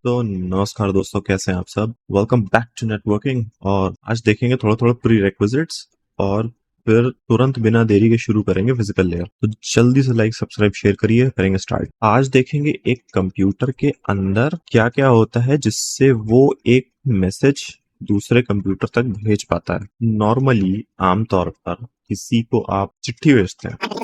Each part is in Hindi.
तो नमस्कार दोस्तों, कैसे हैं आप सब। Welcome back to networking. और आज देखेंगे थोड़ा थोड़ा प्री रेक्विजिट्स और फिर तुरंत बिना देरी के शुरू करेंगे फिजिकल लेयर। तो जल्दी से लाइक सब्सक्राइब शेयर करिए, करेंगे स्टार्ट। आज देखेंगे एक कंप्यूटर के अंदर क्या क्या होता है जिससे वो एक मैसेज दूसरे कंप्यूटर तक भेज पाता है। नॉर्मली आमतौर पर किसी को आप चिट्ठी भेजते हैं।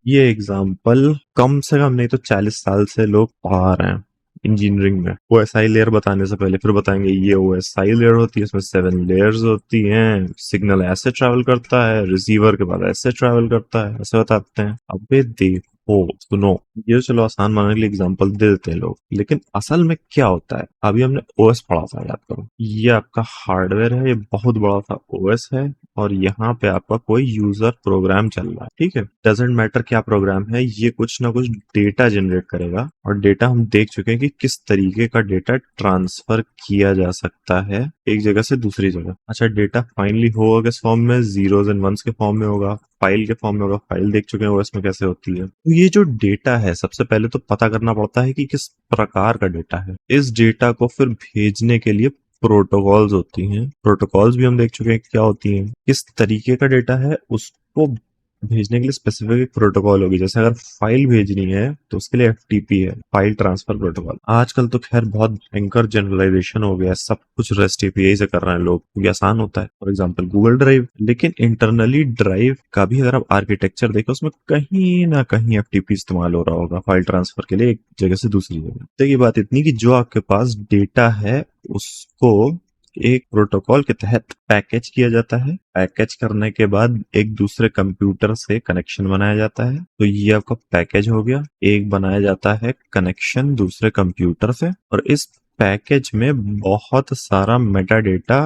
ये एग्जाम्पल कम से कम नहीं तो 40 साल से लोग पढ़ा रहे हैं इंजीनियरिंग में। ओएसआई लेयर बताने से पहले फिर बताएंगे ये ओएसआई लेयर होती है, इसमें 7 लेयर्स होती हैं। सिग्नल ऐसे ट्रैवल करता है, रिसीवर के बाद ऐसे ट्रैवल करता है, ऐसे बताते हैं। अबे देखो, सुनो, ये चलो आसान मानने के लिए एग्जांपल दे देते हैं लोग, लेकिन असल में क्या होता है। अभी हमने ओएस पढ़ा था, याद करो। ये आपका हार्डवेयर है, ये बहुत बड़ा सा ओएस है और यहाँ पे आपका कोई यूजर प्रोग्राम चल रहा है। ठीक है, डजेंट मैटर क्या प्रोग्राम है, ये कुछ ना कुछ डेटा जनरेट करेगा। और डेटा हम देख चुके हैं कि किस तरीके का डेटा ट्रांसफर किया जा सकता है एक जगह से दूसरी जगह। अच्छा, डेटा फाइनली होगा किस फॉर्म में, जीरोज एंड वंस के फॉर्म में होगा, फाइल के फॉर्म में होगा। फाइल देख चुके हैं ओएस में कैसे होती है। तो ये जो डेटा है, सबसे पहले तो पता करना पड़ता है कि किस प्रकार का डेटा है। इस डेटा को फिर भेजने के लिए प्रोटोकॉल्स होती हैं। प्रोटोकॉल्स भी हम देख चुके हैं क्या होती हैं। किस तरीके का डेटा है उसको भेजने के लिए स्पेसिफिक एक प्रोटोकॉल होगी। जैसे अगर फाइल भेजनी है तो उसके लिए एफटीपी है, फाइल ट्रांसफर प्रोटोकॉल। आजकल तो खैर बहुत भयंकर जनरलाइजेशन हो गया है, सब कुछ रेस्ट एपीआई से कर रहे हैं लोग क्योंकि आसान होता है। For example Google drive. लेकिन इंटरनली ड्राइव का भी अगर आप आर्किटेक्चर देखो, उसमें कहीं ना कहीं एफटीपी इस्तेमाल हो रहा होगा फाइल ट्रांसफर के लिए एक जगह से दूसरी जगह। तो ये बात इतनी कि जो आपके पास डेटा है उसको एक प्रोटोकॉल के तहत पैकेज किया जाता है। पैकेज करने के बाद एक दूसरे कंप्यूटर से कनेक्शन बनाया जाता है। तो ये आपका पैकेज हो गया। एक बनाया जाता है कनेक्शन दूसरे कंप्यूटर से, और इस पैकेज में बहुत सारा मेटा डेटा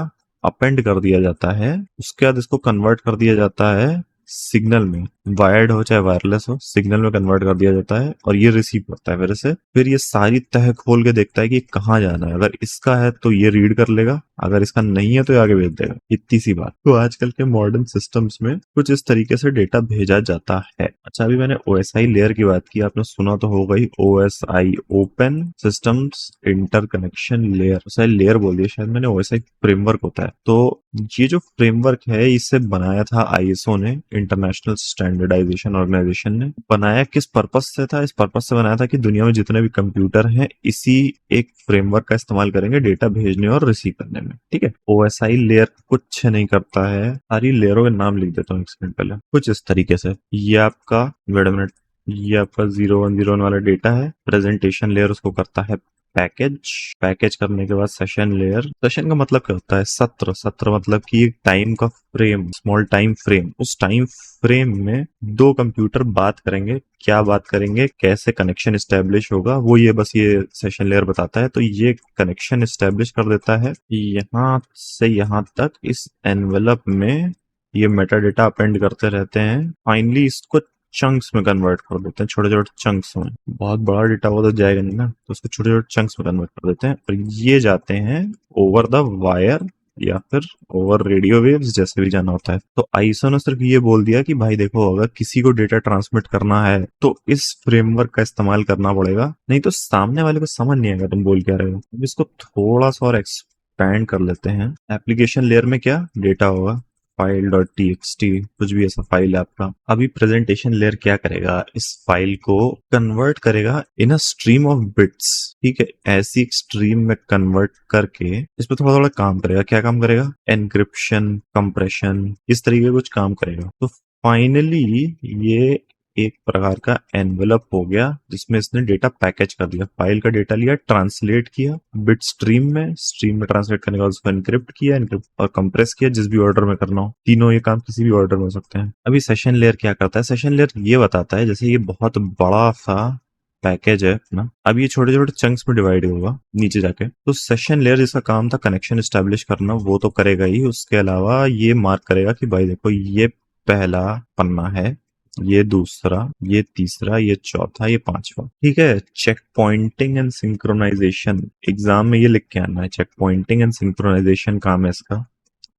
अपेंड कर दिया जाता है। उसके बाद इसको कन्वर्ट कर दिया जाता है सिग्नल में, वायर्ड हो चाहे वायरलेस हो, सिग्नल में कन्वर्ट कर दिया जाता है और ये रिसीव करता है मेरे से। फिर ये सारी तह खोल के देखता है कि कहाँ जाना है। अगर इसका है तो ये रीड कर लेगा, अगर इसका नहीं है तो ये आगे भेज देगा। इतनी सी बात। तो आजकल के मॉडर्न सिस्टम्स में कुछ इस तरीके से डेटा भेजा जाता है। अच्छा, अभी मैंने ओएसआई लेयर की बात की, आपने सुना तो होगा ही, OSI open systems interconnection layer. OSI layer बोल दिया शायद मैंने, ओएसआई फ्रेमवर्क होता है। तो ये जो फ्रेमवर्क है इसे बनाया था आईएसओ ने, इंटरनेशनल स्टैंडर्डाइजेशन ऑर्गेनाइजेशन ने। बनाया किस पर्पस से था? इस पर्पस से बनाया था कि दुनिया में जितने भी कंप्यूटर हैं इसी एक फ्रेमवर्क का इस्तेमाल करेंगे डेटा भेजने और रिसीव करने में। ठीक है, ओएसआई लेयर कुछ नहीं करता है। सारी लेयरों के नाम लिख देता हूँ एक सेकंड पहले। कुछ इस तरीके से, ये आपका, वेट अ मिनट, ये आपका 0101 वाला डेटा है। प्रेजेंटेशन लेयर उसको करता है पैकेज। पैकेज करने के बाद सेशन लेयर। सेशन का मतलब क्या होता है? सत्र। सत्र मतलब कि एक टाइम का फ्रेम, स्मॉल टाइम फ्रेम। उस टाइम फ्रेम में दो कंप्यूटर बात करेंगे। क्या बात करेंगे, कैसे कनेक्शन एस्टेब्लिश होगा, वो ये बस ये सेशन लेयर बताता है। तो ये कनेक्शन एस्टेब्लिश कर देता है यहाँ से यहाँ तक। इस एनवेलप में ये मेटा डेटा अपेंड करते रहते हैं। फाइनली इसको चंक्स में कन्वर्ट कर देते हैं, छोटे छोटे चंक्स में। बहुत बड़ा डेटा वो तो जाएगा नहीं ना, तो उसको छोटे छोटे चंक्स में कन्वर्ट कर देते हैं और ये जाते हैं ओवर द वायर या फिर ओवर रेडियो वेव्स, जैसे भी जाना होता है। तो आईएसओ ने सिर्फ ये बोल दिया कि भाई देखो, अगर किसी को डेटा ट्रांसमिट करना है तो इस फ्रेमवर्क का इस्तेमाल करना पड़ेगा, नहीं तो सामने वाले को समझ नहीं आएगा तुम बोल क्या रहे हो। अब इसको थोड़ा सा और एक्सपैंड कर लेते हैं। एप्लीकेशन लेयर में क्या डेटा होगा, फाइल डॉट टीएक्सटी, कुछ भी ऐसा फाइल है आपका। अभी प्रेजेंटेशन लेयर क्या करेगा, इस फाइल को कन्वर्ट करेगा इन अ स्ट्रीम ऑफ बिट्स। ठीक है, ऐसी स्ट्रीम में कन्वर्ट करके इस पर थोड़ा थोड़ा काम करेगा। क्या काम करेगा? एनक्रिप्शन, कंप्रेशन, इस तरीके कुछ काम करेगा। तो फाइनली ये एक प्रकार का एनवेलप हो गया जिसमें इसने डेटा पैकेज कर दिया। फाइल का डेटा लिया, ट्रांसलेट किया बिट स्ट्रीम में ट्रांसलेट करने के बाद उसको एनक्रिप्ट किया, एनक्रिप्ट और कंप्रेस किया, जिस भी ऑर्डर में करना हो। तीनों ये काम किसी भी ऑर्डर में हो सकते हैं। अभी सेशन लेयर क्या करता है? सेशन लेयर ये बताता है, जैसे ये बहुत बड़ा सा पैकेज है ना, अब ये छोटे छोटे चंक्स में डिवाइड होगा नीचे जाके। तो सेशन लेयर जिसका काम था कनेक्शन एस्टेब्लिश करना, वो तो करेगा ही। उसके अलावा ये मार्क करेगा कि भाई देखो, ये पहला पन्ना है, ये दूसरा, ये तीसरा, ये चौथा, ये पांचवा। ठीक है, checkpointing and synchronisation, exam में ये लिख के आना है। चेक पॉइंटिंग एंड सिंक्रोनाइजेशन काम है इसका।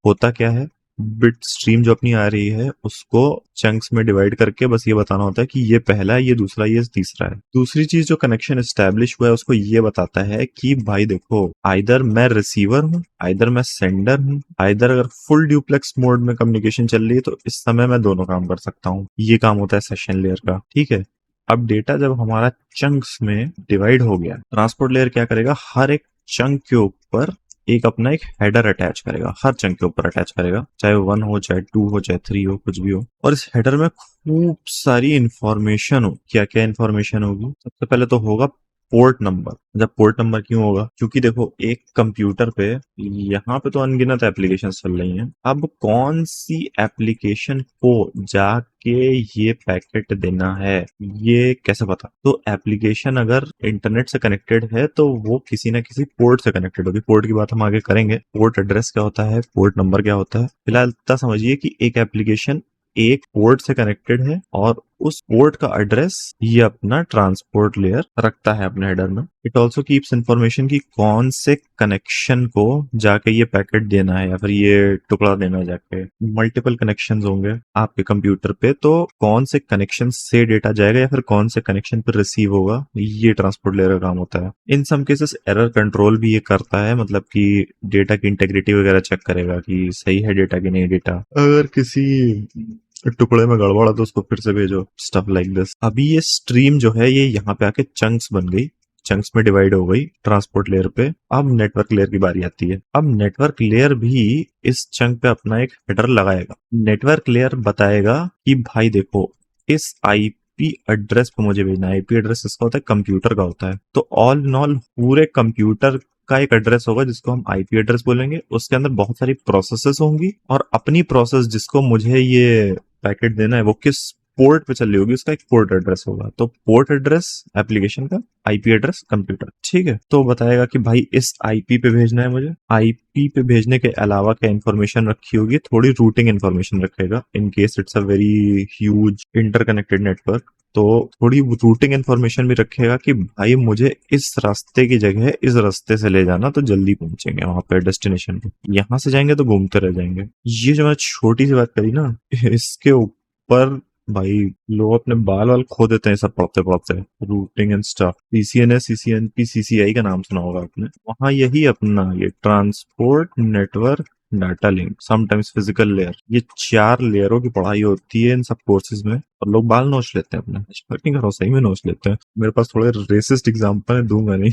होता क्या है, बिट स्ट्रीम जो अपनी आ रही है उसको चंक्स में डिवाइड करके बस ये बताना होता है कि ये पहला है, ये दूसरा, ये तीसरा है। दूसरी चीज जो कनेक्शन एस्टेब्लिश हुआ है उसको ये बताता है कि भाई देखो, आइदर मैं रिसीवर हूँ, आइदर मैं सेंडर हूँ, आइदर अगर फुल ड्यूप्लेक्स मोड में कम्युनिकेशन चल रही है तो इस समय मैं दोनों काम कर सकता हूँ। ये काम होता है सेशन लेयर का, ठीक है। अब डेटा जब हमारा चंक्स में डिवाइड हो गया, ट्रांसपोर्ट लेयर क्या करेगा, हर एक चंक के ऊपर एक हेडर अटैच करेगा, हर चंक के ऊपर अटैच करेगा, चाहे 1 हो, चाहे 2 हो, चाहे 3 हो, कुछ भी हो। और इस हेडर में खूब सारी इंफॉर्मेशन हो। क्या क्या इंफॉर्मेशन होगी? सबसे पहले तो होगा पोर्ट नंबर। जब पोर्ट नंबर क्यों होगा? क्योंकि देखो, एक कंप्यूटर पे यहाँ पे तो अनगिनत एप्लीकेशन चल रही हैं। अब कौन सी एप्लीकेशन को जाके ये पैकेट देना है, ये कैसे पता? तो एप्लीकेशन अगर इंटरनेट से कनेक्टेड है तो वो किसी ना किसी पोर्ट से कनेक्टेड होगी। पोर्ट की बात हम आगे करेंगे। पोर्ट एड्रेस क्या होता है, पोर्ट नंबर क्या होता है। फिलहाल इतना समझिए कि एक एप्लीकेशन एक पोर्ट से कनेक्टेड है और उस पोर्ट का एड्रेस ये अपना ट्रांसपोर्ट लेयर रखता है अपने हेडर में। इट ऑल्सो कीप्स इंफॉर्मेशन की कौन से कनेक्शन को जाके ये पैकेट देना है या फिर ये टुकड़ा देना है जाके। मल्टीपल कनेक्शन होंगे आपके कंप्यूटर पे, तो कौन से कनेक्शन से डेटा जाएगा या फिर कौन से कनेक्शन पर रिसीव होगा, ये ट्रांसपोर्ट लेयर का काम होता है। In some cases error control भी ये करता है, मतलब कि डेटा की इंटेग्रिटी वगैरह चेक करेगा कि सही है डेटा कि नहीं डेटा। अगर किसी टुकड़े में गड़बड़ है तो उसको फिर से भेजो, स्टफ लाइक दिस। अभी ये स्ट्रीम जो है ये यहाँ पे आके चंक्स बन गई, चंक्स में डिवाइड हो गई ट्रांसपोर्ट लेयर पे। अब नेटवर्क लेयर की बारी आती है। अब नेटवर्क लेयर भी इस चंक पे अपना एक हेडर लगाएगा। नेटवर्क लेयर बताएगा कि भाई देखो, इस आईपी एड्रेस पे मुझे भेजना है। आईपी एड्रेस इसका होता है, कंप्यूटर का होता है। तो ऑल इन ऑल पूरे कंप्यूटर का एक एड्रेस होगा जिसको हम आईपी एड्रेस बोलेंगे। उसके अंदर बहुत सारी प्रोसेसेस होंगी और अपनी प्रोसेस जिसको मुझे ये पैकेट देना है वो किस पोर्ट पे चल रही होगी, उसका एक पोर्ट एड्रेस होगा। तो पोर्ट एड्रेस एप्लीकेशन का, आईपी एड्रेस कंप्यूटर, ठीक है। तो बताएगा कि भाई इस आईपी पे भेजना है मुझे। आईपी पे भेजने के अलावा क्या इन्फॉर्मेशन रखी होगी, थोड़ी रूटिंग इन्फॉर्मेशन रखेगा in case it's a very huge interconnected network. तो थोड़ी रूटिंग इन्फॉर्मेशन भी रखेगा कि भाई मुझे इस रास्ते की जगह इस रास्ते से ले जाना तो जल्दी पहुंचेंगे वहां पे डेस्टिनेशन पे। यहाँ से जाएंगे तो घूमते रह जाएंगे। ये जो मैं छोटी सी बात करी ना, इसके ऊपर भाई लोग अपने बाल वाल खो देते हैं सब पढ़ते पढ़ते। Routing and stuff, CCNS, CCNP, CCI का नाम सुना होगा आपने। वहां यही अपना ये transport network data link, sometimes physical layer, ये 4 लेयरों की पढ़ाई होती है इन सब कोर्सेज में। और लोग बाल नोच लेते हैं अपने, नहीं करो, सही में नोच लेते हैं। मेरे पास थोड़े रेसिस्ट एग्जाम्पल दूंगा नहीं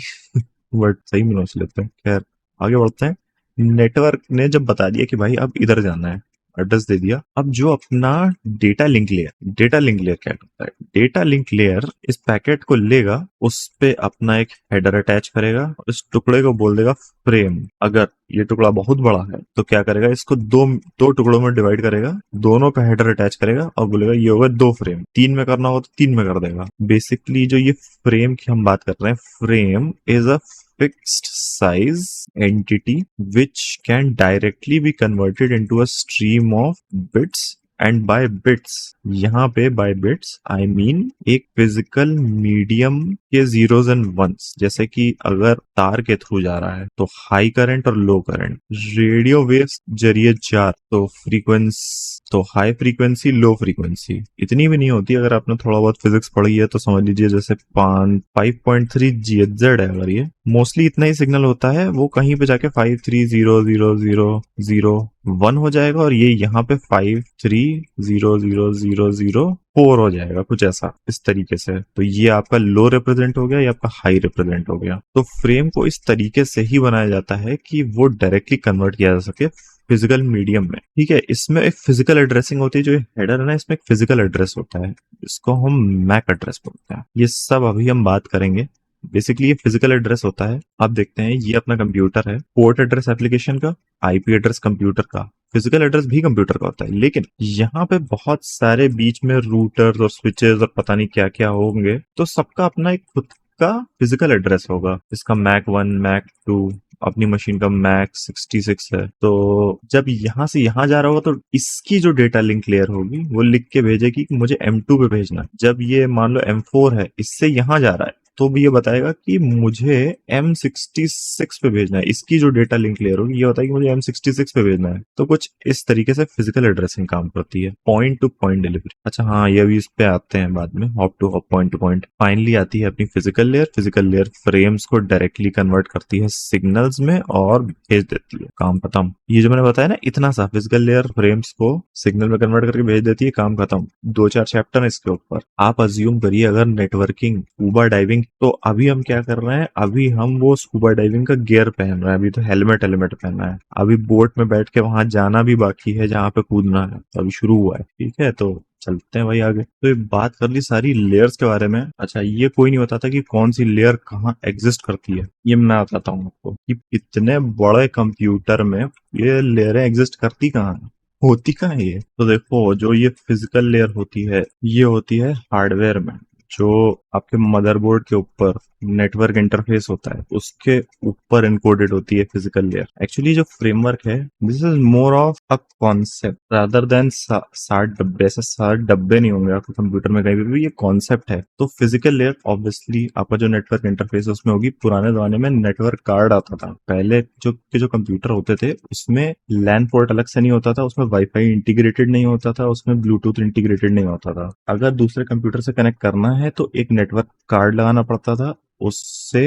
बट सही में नोच लेते हैं। खैर आगे बढ़ते हैं। नेटवर्क ने जब बता दिया कि भाई अब इधर जाना है, एड्रेस दे दिया। अब जो अपना data link layer, data link layer क्या करता है? डेटा लिंक लेयर इस पैकेट को लेगा, उस पे अपना एक हेडर अटैच करेगा और इस टुकड़े को बोल देगा फ्रेम। अगर ये टुकड़ा बहुत बड़ा है तो क्या करेगा, इसको दो दो टुकड़ों में डिवाइड करेगा, दोनों पे हेडर अटैच करेगा और बोलेगा ये होगा 2 फ्रेम। 3 में करना हो तो 3 में कर देगा। बेसिकली जो ये फ्रेम की हम बात कर रहे हैं, frame is a fixed size entity which can directly be converted into a stream of bits, and by bits, यहाँ पे बाय बिट्स आई मीन एक फिजिकल मीडियम के जीरोस एंड वंस। जैसे कि अगर तार के थ्रू जा रहा है तो हाई करंट और लो करंट, रेडियो वेव्स जरिए जा तो फ्रीक्वेंसी, तो हाई फ्रीक्वेंसी लो फ्रीक्वेंसी इतनी भी नहीं होती। अगर आपने थोड़ा बहुत फिजिक्स पढ़ी है तो समझ लीजिए जैसे 5.3 GHz है, अगर ये मोस्टली इतना ही सिग्नल होता है, वो कहीं पे जाके 530000001 हो जाएगा और ये यहाँ पे 5300004 हो जाएगा, कुछ ऐसा इस तरीके से। तो ये आपका लो रिप्रेजेंट हो गया, ये आपका हाई रिप्रेजेंट हो गया। तो फ्रेम को इस तरीके से ही बनाया जाता है कि वो डायरेक्टली कन्वर्ट किया जा सके फिजिकल मीडियम में, ठीक है। इसमें एक फिजिकल एड्रेसिंग होती है, जो हेडर है ना, इसमें एक फिजिकल एड्रेस होता है, इसको हम मैक एड्रेस बोलते हैं। ये सब अभी हम बात करेंगे। बेसिकली ये फिजिकल एड्रेस होता है। आप देखते हैं ये अपना कंप्यूटर है, पोर्ट एड्रेस एप्लीकेशन का, आईपी एड्रेस कंप्यूटर का, फिजिकल एड्रेस भी कंप्यूटर का होता है। लेकिन यहाँ पे बहुत सारे बीच में रूटर्स और स्विचेस और पता नहीं क्या क्या होंगे, तो सबका अपना एक खुद का फिजिकल एड्रेस होगा। इसका मैक 1, मैक 2, अपनी मशीन का मैक 66 है। तो जब यहाँ से यहाँ जा रहा होगा तो इसकी जो डेटा लिंक लेयर होगी वो लिख के भेजेगी कि मुझे M2 पे भेजना है। जब ये मान लो M4 है, इससे यहाँ जा रहा है तो भी ये बताएगा कि मुझे M66 पे भेजना है। इसकी जो डेटा लिंक लेयर होगी ये बताएगी कि मुझे M66 पे भेजना है। तो कुछ इस तरीके से फिजिकल एड्रेसिंग काम करती है, पॉइंट टू पॉइंट डिलीवरी। अच्छा हाँ, ये भी इस पे आते हैं बाद में, hop to hop, point to point. Finally आती है अपनी physical layer. Physical layer frames को डायरेक्टली कन्वर्ट करती है सिग्नल्स में और भेज देती है, काम खत्म। ये जो मैंने बताया ना, इतना सा, फिजिकल लेयर फ्रेम्स को सिग्नल में कन्वर्ट करके भेज देती है, काम खत्म। 2-4 चैप्टर है इसके ऊपर। आप अज्यूम करिए अगर नेटवर्किंग, स्कूबा डाइविंग, तो अभी हम क्या कर रहे हैं, अभी हम वो स्कूबा डाइविंग का गियर पहन रहे हैं, अभी तो हेलमेट हेलमेट पहना है, अभी बोट में बैठ के वहां जाना भी बाकी है जहाँ पे कूदना है, तो अभी शुरू हुआ है। ठीक है, तो चलते हैं भाई आगे। तो ये बात कर ली सारी लेयर्स के बारे में। अच्छा, ये कोई नहीं बताता कि कौन सी लेयर कहाँ एग्जिस्ट करती है। ये मैं बताता हूँ आपको कि इतने बड़े कंप्यूटर में ये लेयरें एग्जिस्ट करती कहाँ है, होती कहाँ है ये। तो देखो, जो ये फिजिकल लेयर होती है, ये होती है हार्डवेयर में। जो आपके मदरबोर्ड के ऊपर नेटवर्क इंटरफेस होता है, उसके ऊपर इनकोडेड होती है फिजिकल लेयर। एक्चुअली जो फ्रेमवर्क है, this is more of a concept rather than 60 डब्बे। ऐसे 60 डब्बे नहीं होंगे आपके कंप्यूटर में कहीं भी, ये कॉन्सेप्ट है। तो फिजिकल लेयर ऑब्वियसली आपका जो नेटवर्क इंटरफेस है उसमें होगी। पुराने जमाने में नेटवर्क कार्ड आता था। पहले जो कंप्यूटर होते थे उसमें लैन पोर्ट अलग से नहीं होता था, उसमें वाईफाई इंटीग्रेटेड नहीं होता था, उसमें ब्लूटूथ इंटीग्रेटेड नहीं होता था। अगर दूसरे कंप्यूटर से कनेक्ट करना है तो एक नेटवर्क कार्ड लगाना पड़ता था, उससे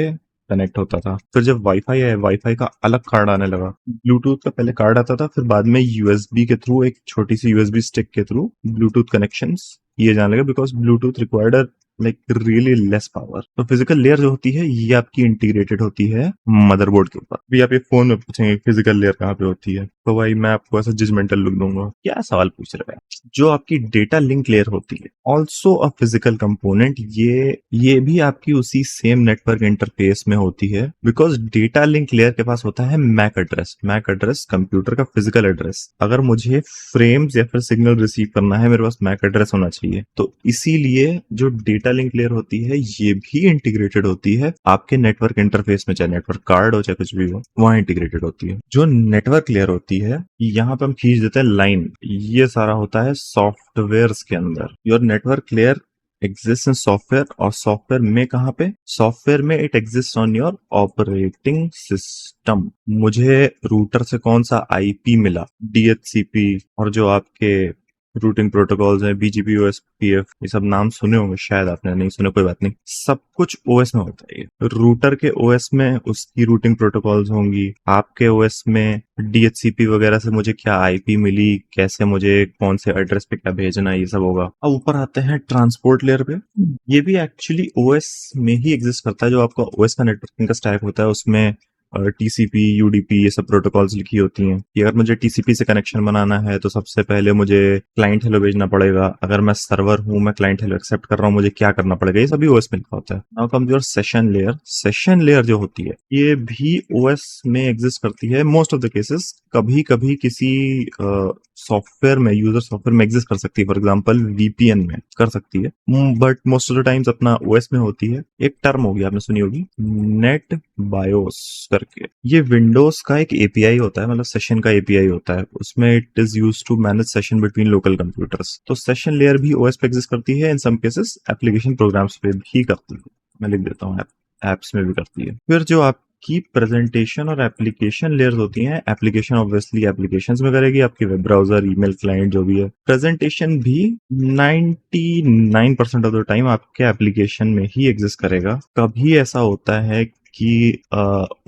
कनेक्ट होता था। फिर जब वाईफाई है, वाईफाई का अलग कार्ड आने लगा। ब्लूटूथ का पहले कार्ड आता था, फिर बाद में यूएसबी के थ्रू, एक छोटी सी यूएसबी स्टिक के थ्रू ब्लूटूथ कनेक्शंस ये जाने लगे, because Bluetooth required like really less power. तो फिजिकल लेयर जो होती है ये आपकी इंटीग्रेटेड होती है मदरबोर्ड के ऊपर। भी आप ये फोन में पूछेंगे फिजिकल लेयर कहाँ पे होती है, तो भाई मैं आपको ऐसा जजमेंटल लुक दूंगा, क्या सवाल पूछ रहे हैं। जो आपकी डेटा लिंक लेयर होती है, ऑल्सो अ फिजिकल कंपोनेंट, ये भी आपकी उसी सेम नेटवर्क इंटरफेस में होती है। बिकॉज डेटा लिंक लेयर के पास होता है MAC address. MAC address computer का फिजिकल एड्रेस। अगर मुझे फ्रेम्स या फिर सिग्नल रिसीव करना है, मेरे पास मैक एड्रेस होना चाहिए। तो इसीलिए जो डेटा लिंक लेयर होती है ये भी इंटीग्रेटेड होती है आपके नेटवर्क इंटरफेस में, चाहे नेटवर्क कार्ड हो चाहे कुछ भी हो, वहां इंटीग्रेटेड होती है। जो नेटवर्क लेयर होती है, यहाँ पे हम खींच देते हैं लाइन, ये सारा होता है सॉफ्टवेयर के अंदर। Your network layer exist in software, और सॉफ्टवेयर में कहाँ पे, सॉफ्टवेयर में it exist on your operating system. मुझे रूटर से कौन सा आईपी मिला, डीएचसीपी, और जो आपके रूटिंग प्रोटोकॉल्स हैं, बीजीपी, ओएसपीएफ, ये सब नाम सुने होंगे, शायद आपने नहीं सुने, कोई बात नहीं। सब कुछ ओएस में होता है। ये रूटर के ओएस में उसकी रूटिंग प्रोटोकॉल्स होंगी, आपके ओएस में डीएचसीपी वगैरह से मुझे क्या आईपी मिली, कैसे मुझे कौन से एड्रेस पे क्या भेजना है, ये सब होगा। अब ऊपर आते हैं ट्रांसपोर्ट लेयर पे। ये भी एक्चुअली ओएस में ही एग्जिस्ट करता है। जो आपका ओएस का नेटवर्किंग का स्टैक होता है उसमें टीसीपी, यूडीपी, ये सब प्रोटोकॉल्स लिखी होती हैं कि अगर मुझे टीसीपी से कनेक्शन बनाना है तो सबसे पहले मुझे क्लाइंट हेलो भेजना पड़ेगा। अगर मैं सर्वर हूं, मैं क्लाइंट हेलो एक्सेप्ट कर रहा हूं, मुझे क्या करना पड़ेगा, ये सभी ओएस में लिखा होता है। Now comes your session layer. Session layer जो होती है ये भी ओएस में एग्जिस्ट करती है मोस्ट ऑफ द केसेस। कभी कभी किसी सॉफ्टवेयर में, यूजर सॉफ्टवेयर में एग्जिस्ट कर सकती है, फॉर एग्जांपल वीपीएन में कर सकती है, but most of the times अपना ओएस में होती है। एक टर्म होगी, आपने सुनी होगी, नेट बायोस करके। ये विंडोज का एक एपीआई होता है, मतलब सेशन का एपीआई होता है। उसमें it is use to manage session between local computers. तो सेशन लेयर भी ओएस पे एग्जिस्ट करती है, in some cases application programs पे भी करती है। मैं लिख देता हूँ, एप्स में भी करती है। फिर जो आपकी प्रेजेंटेशन और एप्लीकेशन लेयर्स होती हैं, एप्लीकेशन ऑब्वियसली एप्लीकेशंस में करेगी, आपकी वेब ब्राउजर, ईमेल क्लाइंट जो भी है। प्रेजेंटेशन भी 99% ऑफ द टाइम आपके एप्लीकेशन में ही एग्जिस्ट करेगा। कभी ऐसा होता है कि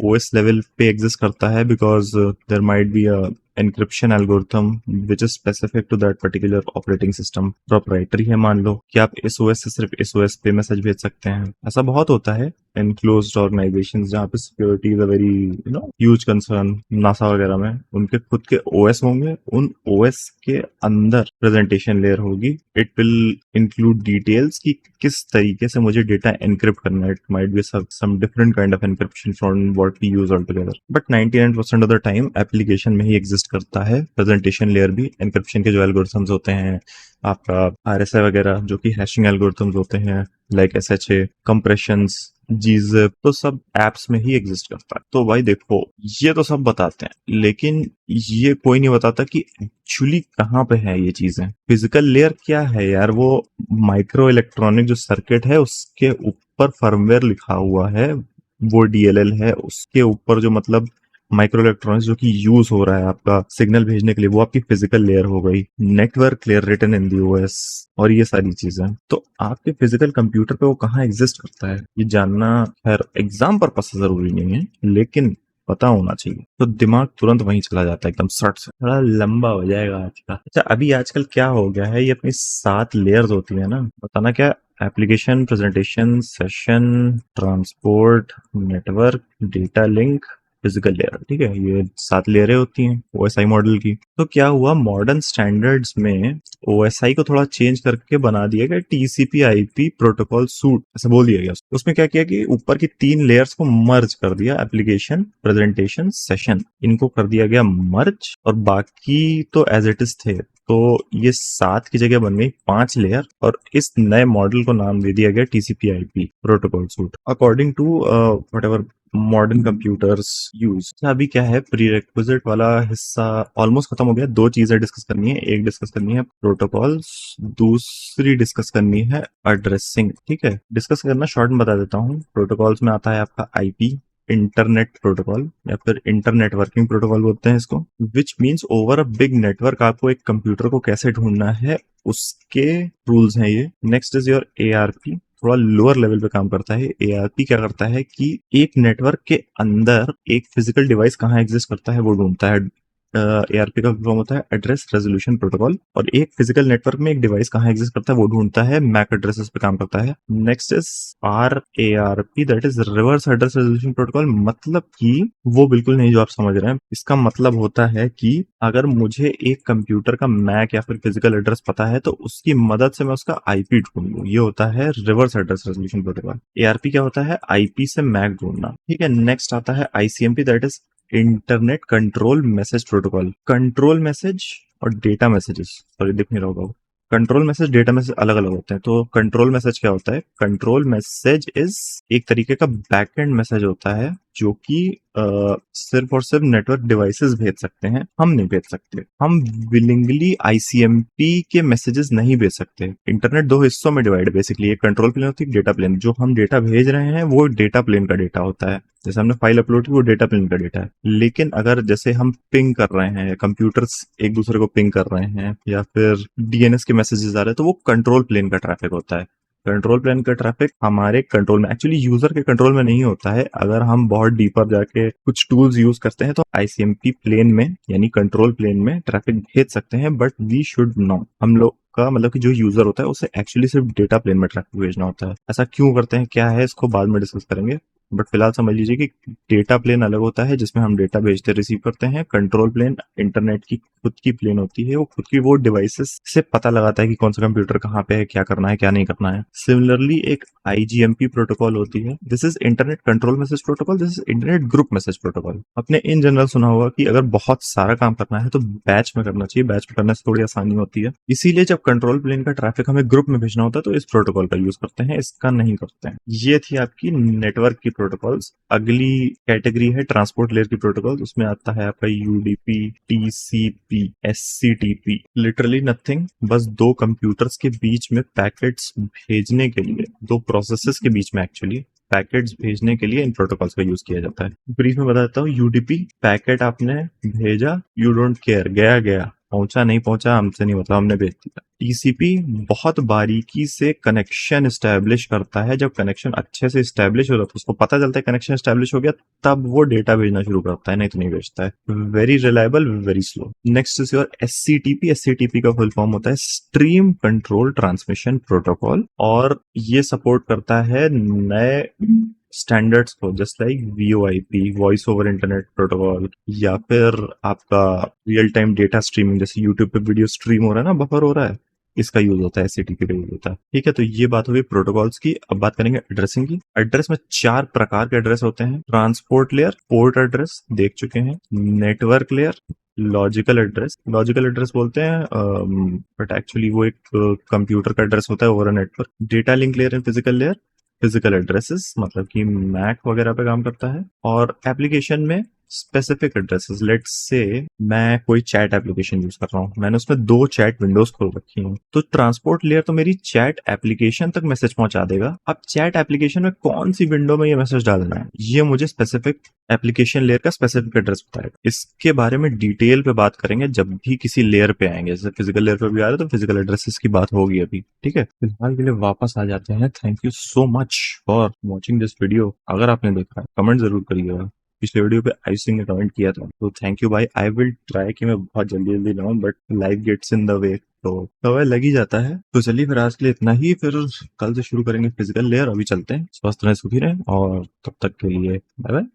ओएस लेवल पे एग्जिस्ट करता है, because there might be a encryption algorithm which is specific to that particular operating system. Proprietary है, मान लो कि आप इस ओएस से सिर्फ इस ओएस पे मैसेज भेज सकते हैं। ऐसा बहुत होता है एनक्लोज्ड ऑर्गेनाइजेशंस जहाँ पे security is a very huge concern. NASA वगैरह में उनके खुद के ओएस होंगे, उन ओएस के अंदर प्रेजेंटेशन लेयर होगी। इट विल इंक्लूड डिटेल्स कि किस तरीके से मुझे डेटा एनक्रिप्ट करना है। It might be some different kind of encryption from what we use all together, but 99% of the time application में ही एग्जिस्ट करता है प्रेजेंटेशन लेयर भी। एनक्रिप्शन के जो एल्गोरिथम्स होते हैं, आपका आरएसए वगैरह, जो कि हैशिंग एल्गोरिथम्स होते हैं, लाइक एसएचए, कंप्रेशंस, gzip, तो सब एप्स में ही एग्जिस्ट करता है। तो भाई देखो, ये तो सब बताते हैं, लेकिन ये कोई नहीं बताता कि एक्चुअली कहाँ पे है ये चीजें। फिजिकल लेयर क्या है यार? वो माइक्रो इलेक्ट्रॉनिक जो सर्किट है उसके ऊपर फर्मवेयर लिखा हुआ है, वो डीएलएल है, उसके ऊपर जो मतलब माइक्रो इलेक्ट्रॉनिक्स जो कि यूज हो रहा है आपका सिग्नल भेजने के लिए, वो आपकी फिजिकल लेयर हो गई। Network layer written in the OS, और ये सारी चीजें। तो आपके फिजिकल कंप्यूटर पे वो कहाँ एग्जिस्ट करता है, ये जानना खैर एग्जाम पर्पस से जरूरी नहीं है, लेकिन पता होना चाहिए। तो दिमाग तुरंत वहीं चला जाता है एकदम सट से। थोड़ा लंबा हो जाएगा आज का। अच्छा, अभी आजकल क्या हो गया है, ये अपनी 7 लेयर्स होती है ना, बताना क्या? Application, presentation, session, transport, network, data link, physical layer. ठीक है, ये 7 लेयरें होती हैं ओएसआई मॉडल की। तो क्या हुआ, मॉडर्न स्टैंडर्ड्स में ओएसआई को थोड़ा चेंज करके बना दिया गया टीसीपी आईपी प्रोटोकॉल सूट, ऐसा बोल दिया गया। उसमें क्या किया कि ऊपर की 3 लेयर्स को मर्ज कर दिया, एप्लीकेशन, प्रेजेंटेशन, सेशन, इनको कर दिया गया मर्ज, और बाकी तो एज इट इज थे। तो ये 7 की जगह बन गई 5 लेयर, और इस नए मॉडल को नाम दे दिया गया TCP IP protocol suite, according to whatever modern computers use. अभी क्या है, प्रीरेक्विजिट वाला हिस्सा ऑलमोस्ट खत्म हो गया। 2 चीजें डिस्कस करनी है, एक डिस्कस करनी है प्रोटोकॉल्स, दूसरी डिस्कस करनी है एड्रेसिंग। ठीक है, डिस्कस करना शॉर्ट में बता देता हूँ। प्रोटोकॉल्स में आता है आपका आईपी, इंटरनेट प्रोटोकॉल, या फिर इंटरनेट वर्किंग प्रोटोकॉल बोलते हैं इसको, which means over a big network आपको एक कंप्यूटर को कैसे ढूंढना है उसके रूल्स हैं ये। नेक्स्ट इज योर एआरपी, थोड़ा लोअर लेवल पे काम करता है। एआरपी क्या करता है कि एक नेटवर्क के अंदर एक फिजिकल डिवाइस कहाँ एग्जिस्ट करता है वो ढूंढता है। एआरपी का फॉर्म होता है एड्रेस रेजोल्यूशन प्रोटोकॉल, और एक फिजिकल नेटवर्क में एक डिवाइस कहाँ एग्जिस्ट करता है वो ढूंढता है, मैक एड्रेसेस पे काम करता है। Next is R ARP, that is reverse address resolution protocol. मतलब कि वो बिल्कुल नहीं जो आप समझ रहे हैं। इसका मतलब होता है कि अगर मुझे एक कंप्यूटर का मैक या फिर फिजिकल एड्रेस पता है तो उसकी मदद से मैं उसका आईपी ढूंढ लूं, ये होता है reverse address resolution protocol. ARP क्या होता है, आईपी से मैक ढूंढना। ठीक है, नेक्स्ट आता है ICMP, that is internet control message protocol. Control message और डेटा मैसेजेस, सॉरी दिख नहीं रहा होगा, कंट्रोल मैसेज डेटा मैसेज अलग अलग होते हैं। तो कंट्रोल मैसेज क्या होता है, कंट्रोल मैसेज इज एक तरीके का बैकएंड मैसेज होता है जो कि सिर्फ और सिर्फ नेटवर्क डिवाइसेस भेज सकते हैं, हम नहीं भेज सकते। हम विलिंगली आईसीएमपी के मैसेजेस नहीं भेज सकते। इंटरनेट 2 हिस्सों में डिवाइड, बेसिकली एक कंट्रोल प्लेन होती है, डेटा प्लेन। जो हम डेटा भेज रहे हैं वो डेटा प्लेन का डेटा होता है, जैसे हमने फाइल अपलोड की वो डेटा प्लेन का डेटा है। लेकिन अगर जैसे हम पिंग कर रहे हैं, कंप्यूटर्स एक दूसरे को पिंग कर रहे हैं, या फिर डीएनएस के मैसेजेस आ रहे हैं, तो वो कंट्रोल प्लेन का ट्रैफिक होता है। कंट्रोल प्लेन का ट्रैफिक हमारे कंट्रोल में, एक्चुअली यूजर के कंट्रोल में नहीं होता है। अगर हम बहुत डीपर जाके कुछ टूल्स यूज करते हैं तो आईसीएमपी प्लेन में यानी कंट्रोल प्लेन में ट्रैफिक भेज सकते हैं, बट वी शुड नो, हम लोग का मतलब कि जो यूजर होता है उसे एक्चुअली सिर्फ डेटा प्लेन में ट्रैफिक भेजना होता है। ऐसा क्यों करते हैं, क्या है, इसको बाद में डिस्कस करेंगे। बट फिलहाल समझ लीजिए कि डेटा प्लेन अलग होता है जिसमें हम डेटा भेजते रिसीव करते हैं। कंट्रोल प्लेन इंटरनेट की खुद की प्लेन होती है, वो खुद की वो डिवाइसेस से पता लगाता है कि कौन सा कंप्यूटर कहाँ पे है, क्या करना है क्या नहीं करना है। सिमिलरली एक आईजीएमपी प्रोटोकॉल होती है, this is internet control message protocol, this is internet group message protocol. आपने इन जनरल सुना होगा कि अगर बहुत सारा काम करना है तो बैच में करना चाहिए, बैच में करने से थोड़ी आसानी होती है। इसीलिए जब कंट्रोल प्लेन का ट्रैफिक हमें ग्रुप में भेजना होता है तो इस प्रोटोकॉल का यूज करते हैं, इसका नहीं करते हैं। ये थी आपकी नेटवर्क की प्रोटोकॉल्स। अगली कैटेगरी है ट्रांसपोर्ट लेयर की प्रोटोकॉल, उसमें आता है आपका यूडीपी, टीसीपी, एससीटीपी। लिटरली नथिंग, बस 2 कंप्यूटर्स के बीच में पैकेट्स भेजने के लिए, 2 प्रोसेसेस के बीच में एक्चुअली पैकेट्स भेजने के लिए इन प्रोटोकॉल्स का यूज किया जाता है। ब्रीफ में बताता हूँ, यूडीपी, पैकेट आपने भेजा, यू डोंट केयर, गया गया, पहुंचा नहीं पहुंचा हमसे नहीं, मतलब हमने भेज दिया। टीसीपी बहुत बारीकी से कनेक्शन स्टैब्लिश करता है। जब कनेक्शन अच्छे से स्टैब्लिश हो जाता है, उसको पता चलता है कनेक्शन स्टैब्लिश हो गया, तब वो डेटा भेजना शुरू करता है, नहीं तो नहीं भेजता है। Very reliable, very slow. Next is your SCTP. SCTP का फुल फॉर्म होता है स्ट्रीम कंट्रोल ट्रांसमिशन प्रोटोकॉल, और ये सपोर्ट करता है नए स्टैंडर्ड्स को, just like VoIP, voice over internet protocol, या फिर आपका रियल टाइम डेटा स्ट्रीमिंग, जैसे यूट्यूब पे वीडियो स्ट्रीम हो रहा है ना, बफर हो रहा है, इसका यूज होता है, एससीटीपी का यूज होता है। ठीक है, तो ये बात हो गई प्रोटोकॉल्स की। अब बात करेंगे एड्रेसिंग की। एड्रेस में 4 प्रकार के एड्रेस होते हैं। ट्रांसपोर्ट लेयर, पोर्ट एड्रेस देख चुके हैं। Network layer, logical address, logical address बोलते हैं बट एक्चुअली वो एक कंप्यूटर का एड्रेस होता है over network. Data link layer and physical layer, physical addresses मतलब कि मैक वगैरह पे काम करता है, और एप्लीकेशन में स्पेसिफिक एड्रेसेस। लेट्स से मैं कोई चैट एप्लीकेशन यूज कर रहा हूँ, मैंने उसमें 2 चैट विंडोज खोल रखी हैं, तो ट्रांसपोर्ट लेयर तो मेरी चैट एप्लीकेशन तक मैसेज पहुंचा देगा। अब चैट एप्लीकेशन में कौन सी विंडो में ये मैसेज डालना है, ये मुझे स्पेसिफिक एप्लीकेशन लेयर का स्पेसिफिक एड्रेस बताएगा। इसके बारे में डिटेल पे बात करेंगे जब भी किसी लेयर पे आएंगे, जैसे फिजिकल लेयर पे भी आ रहे तो फिजिकल एड्रेसेस की बात होगी अभी, ठीक है। फिलहाल के लिए वापस आ जाते हैं। Thank you so much for watching this video. अगर आपने देखा है कमेंट जरूर करिएगा। पिछले वीडियो पे आयुष सिंह ने कमेंट किया था, तो थैंक यू भाई। आई विल ट्राई कि मैं बहुत जल्दी जल्दी लाऊं, but life gets in the way, तो समय लग ही जाता है। तो चलिए फिर आज के लिए इतना ही, फिर कल से शुरू करेंगे फिजिकल लेयर। अभी चलते हैं, स्वस्थ रहें, सुखी रहें, और तब तक के लिए बाय बाय।